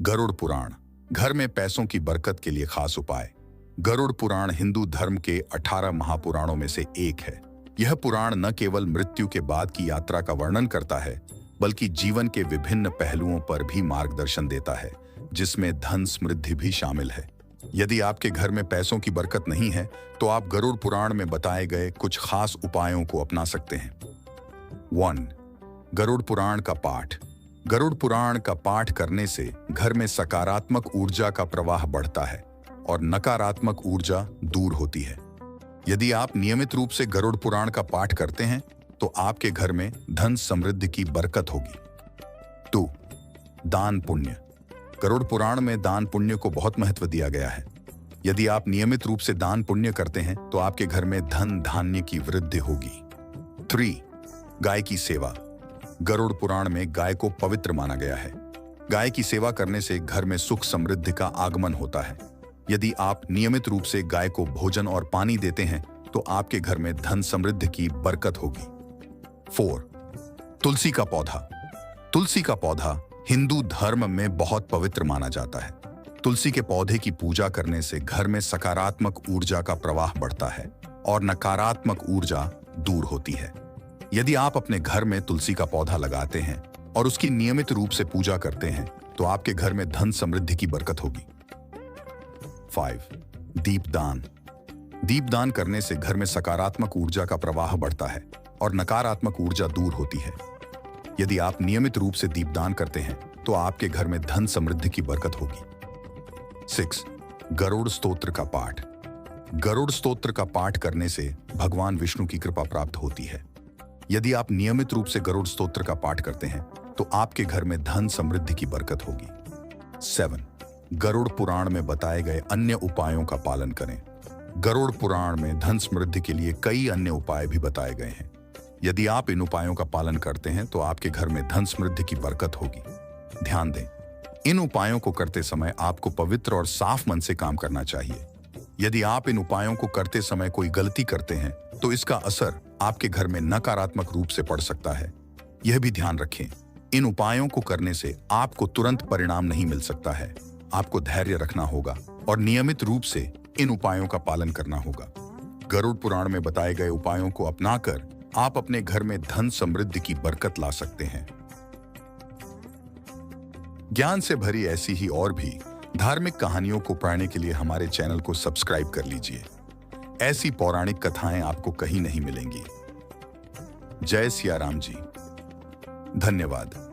गरुड़ पुराण, घर में पैसों की बरकत के लिए खास उपाय। गरुड़ पुराण हिंदू धर्म के 18 महापुराणों में से एक है। यह पुराण न केवल मृत्यु के बाद की यात्रा का वर्णन करता है, बल्कि जीवन के विभिन्न पहलुओं पर भी मार्गदर्शन देता है, जिसमें धन समृद्धि भी शामिल है। यदि आपके घर में पैसों की बरकत नहीं है, तो आप गरुड़ पुराण में बताए गए कुछ खास उपायों को अपना सकते हैं। 1. गरुड़ पुराण का पाठ। गरुड़ पुराण का पाठ करने से घर में सकारात्मक ऊर्जा का प्रवाह बढ़ता है और नकारात्मक ऊर्जा दूर होती है। यदि आप नियमित रूप से गरुड़ पुराण का पाठ करते हैं, तो आपके घर में धन समृद्धि की बरकत होगी। 2. दान पुण्य। गरुड़ पुराण में दान पुण्य को बहुत महत्व दिया गया है। यदि आप नियमित रूप से दान पुण्य करते हैं, तो आपके घर में धन धान्य की वृद्धि होगी। 3. गाय की सेवा। गरुड़ पुराण में गाय को पवित्र माना गया है। गाय की सेवा करने से घर में सुख समृद्धि का आगमन होता है। यदि आप नियमित रूप से गाय को भोजन और पानी देते हैं, तो आपके घर में धन समृद्धि की बरकत होगी। 4. तुलसी का पौधा। तुलसी का पौधा हिंदू धर्म में बहुत पवित्र माना जाता है। तुलसी के पौधे की पूजा करने से घर में सकारात्मक ऊर्जा का प्रवाह बढ़ता है और नकारात्मक ऊर्जा दूर होती है। यदि आप अपने घर में तुलसी का पौधा लगाते हैं और उसकी नियमित रूप से पूजा करते हैं, तो आपके घर में धन समृद्धि की बरकत होगी। 5. दीपदान। दीपदान करने से घर में सकारात्मक ऊर्जा का प्रवाह बढ़ता है और नकारात्मक ऊर्जा दूर होती है। यदि आप नियमित रूप से दीपदान करते हैं, तो आपके घर में धन समृद्धि की बरकत होगी। 6. गरुड़ स्तोत्र का पाठ। गरुड़ स्तोत्र का पाठ करने से भगवान विष्णु की कृपा प्राप्त होती है। यदि आप नियमित रूप से गरुड़ स्तोत्र का पाठ करते हैं, तो आपके घर में धन समृद्धि की बरकत होगी। 7. गरुड़ पुराण में बताए गए अन्य उपायों का पालन करें। गरुड़ पुराण में धन समृद्धि के लिए कई अन्य उपाय भी बताए गए हैं। यदि आप इन उपायों का पालन करते हैं, तो आपके घर में धन समृद्धि की बरकत होगी। ध्यान दें, इन उपायों को करते समय आपको पवित्र और साफ मन से काम करना चाहिए। यदि आप इन उपायों को करते समय कोई गलती करते हैं, तो इसका असर आपके घर में नकारात्मक रूप से पड़ सकता है। यह भी ध्यान रखें, इन उपायों को करने से आपको तुरंत परिणाम नहीं मिल सकता है। आपको धैर्य रखना होगा और नियमित रूप से इन उपायों का पालन करना होगा। गरुड़ पुराण में बताए गए उपायों को अपनाकर आप अपने घर में धन समृद्धि की बरकत ला सकते हैं। ज्ञान से भरी ऐसी ही और भी धार्मिक कहानियों को पढ़ने के लिए हमारे चैनल को सब्सक्राइब कर लीजिए। ऐसी पौराणिक कथाएं आपको कहीं नहीं मिलेंगी। जय सिया राम जी। धन्यवाद।